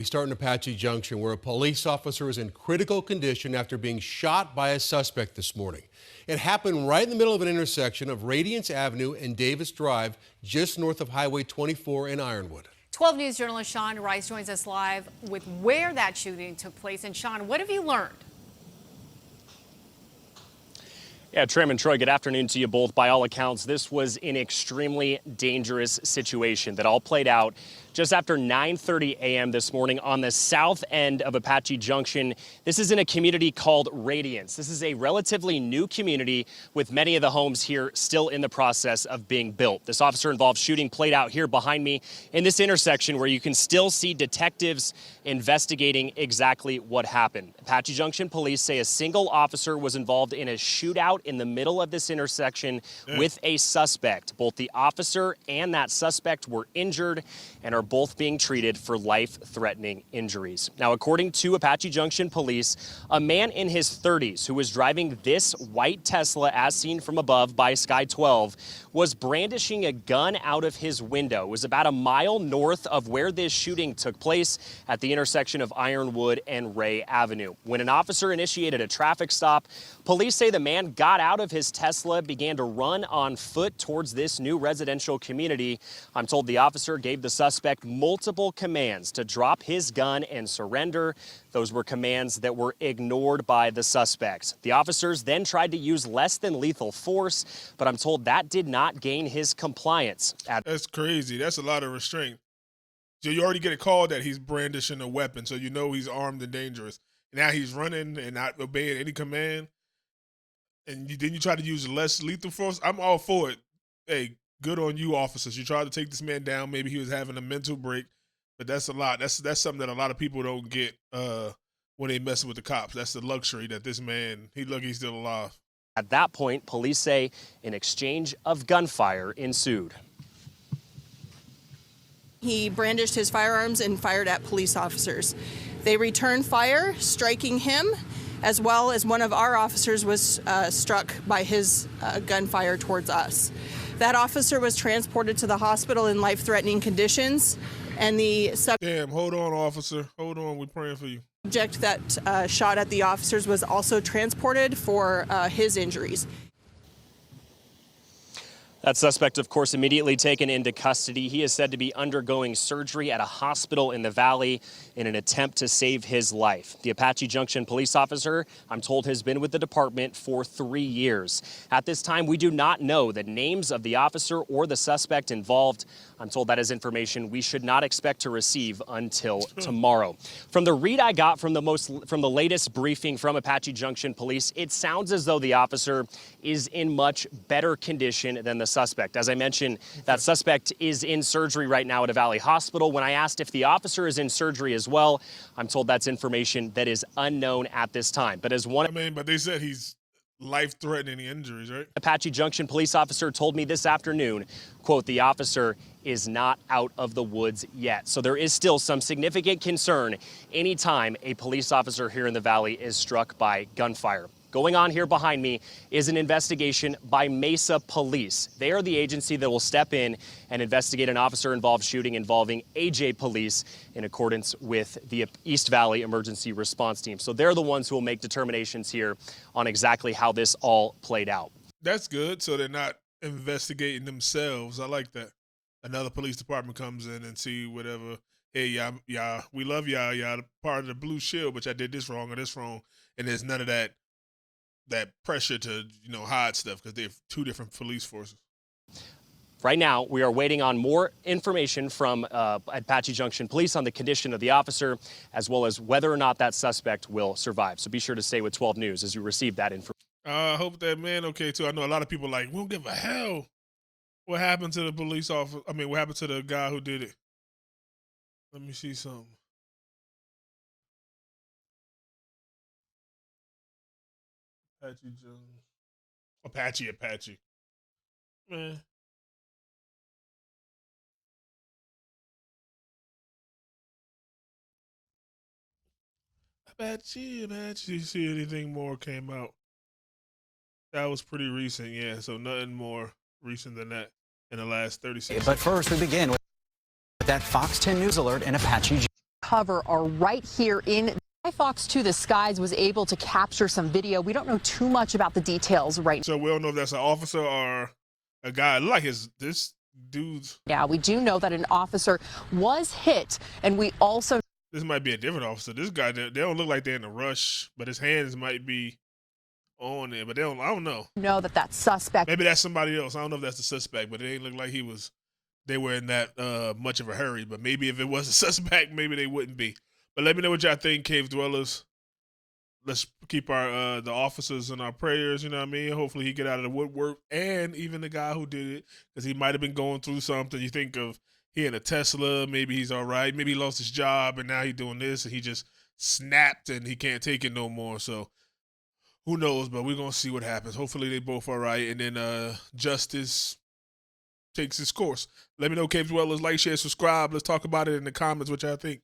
We start in Apache Junction, where a police officer is in critical condition after being shot by a suspect this morning. It happened right in the middle of an intersection of Radiance Avenue and Davis Drive, just north of Highway 24 in Ironwood. 12 News journalist Sean Rice joins us live with where that shooting took place. And Sean, what have you learned? Yeah, Tram and Troy, good afternoon to you both. By all accounts, this was an extremely dangerous situation that all played out just after 9:30 a.m. this morning on the south end of Apache Junction. This is in a community called Radiance. This is a relatively new community with many of the homes here still in the process of being built. This officer-involved shooting played out here behind me in this intersection where you can still see detectives investigating exactly what happened. Apache Junction police say a single officer was involved in a shootout in the middle of this intersection with a suspect. Both the officer and that suspect were injured and are both being treated for life-threatening injuries. Now, according to Apache Junction police, a man in his 30s who was driving this white Tesla as seen from above by Sky 12 was brandishing a gun out of his window. It was about a mile north of where this shooting took place at the intersection of Ironwood and Ray Avenue. When an officer initiated a traffic stop, police say the man got out of his Tesla, began to run on foot towards this new residential community. I'm told the officer gave the suspect multiple commands to drop his gun and surrender. Those were commands that were ignored by the suspect. The officers then tried to use less than lethal force, but I'm told that did not gain his compliance. That's crazy. That's a lot of restraint. So you already get a call that he's brandishing a weapon, so you know he's armed and dangerous. Now he's running and not obeying any command. And then you try to use less lethal force. I'm all for it. Hey, good on you, officers. You tried to take this man down. Maybe he was having a mental break, but that's a lot. That's something that a lot of people don't get when they messing with the cops. That's the luxury that this man, he's lucky he's still alive. At that point, police say an exchange of gunfire ensued. He brandished his firearms and fired at police officers. They returned fire, striking him, as well as one of our officers was struck by his gunfire towards us. That officer was transported to the hospital in life-threatening conditions, and the Damn, hold on, officer. Hold on, we're praying for you. Subject that shot at the officers was also transported for his injuries. That suspect, of course, immediately taken into custody. He is said to be undergoing surgery at a hospital in the valley in an attempt to save his life. The Apache Junction police officer, I'm told, has been with the department for 3 years. At this time, we do not know the names of the officer or the suspect involved. I'm told that is information we should not expect to receive until tomorrow. From the read I got from the latest briefing from Apache Junction police, it sounds as though the officer is in much better condition than the suspect. As I mentioned, that suspect is in surgery right now at a Valley hospital. When I asked if the officer is in surgery as well, I'm told that's information that is unknown at this time. But as one, but they said he's life-threatening injuries, right? Apache Junction police officer told me this afternoon, quote, the officer is not out of the woods yet. So there is still some significant concern anytime a police officer here in the Valley is struck by gunfire. Going on here behind me is an investigation by Mesa Police. They are the agency that will step in and investigate an officer-involved shooting involving AJ Police in accordance with the East Valley Emergency Response Team. So they're the ones who will make determinations here on exactly how this all played out. That's good. So they're not investigating themselves. I like that. Another police department comes in and see whatever. Hey, y'all, we love y'all. Y'all part of the Blue Shield, but y'all did this wrong or this wrong. And there's none of that pressure to, hide stuff because they're two different police forces. Right now, we are waiting on more information from Apache Junction Police on the condition of the officer, as well as whether or not that suspect will survive. So be sure to stay with 12 News as you receive that information. I hope that man okay, too. I know a lot of people are like, we don't give a hell what happened to the police officer. What happened to the guy who did it? Let me see something. Apache. Man. Apache. See anything more came out? That was pretty recent, yeah. So nothing more recent than that in the last 36 But first, we begin with that Fox 10 News alert in Apache. cover are right here in Fox 2. The Skies was able to capture some video. We don't know too much about the details right So we don't know if that's an officer or a guy. Like this dude's. now. We do know that an officer was hit, and we also This might be a different officer. This guy, they don't look like they're in a rush, but his hands might be on it. But I don't know. know that that suspect Maybe that's somebody else. I don't know if that's the suspect, but it ain't look like they were in that much of a hurry. But maybe if it was a suspect, maybe they wouldn't be. But let me know what y'all think, cave dwellers. Let's keep our the officers in our prayers, you know what I mean? Hopefully he get out of the woodwork, and even the guy who did it, because he might have been going through something. You think of he in a Tesla, maybe he's all right. Maybe he lost his job and now he's doing this and he just snapped and he can't take it no more. So who knows, but we're going to see what happens. Hopefully they both all right, and then justice takes its course. Let me know, cave dwellers. Like, share, subscribe. Let's talk about it in the comments, what y'all think.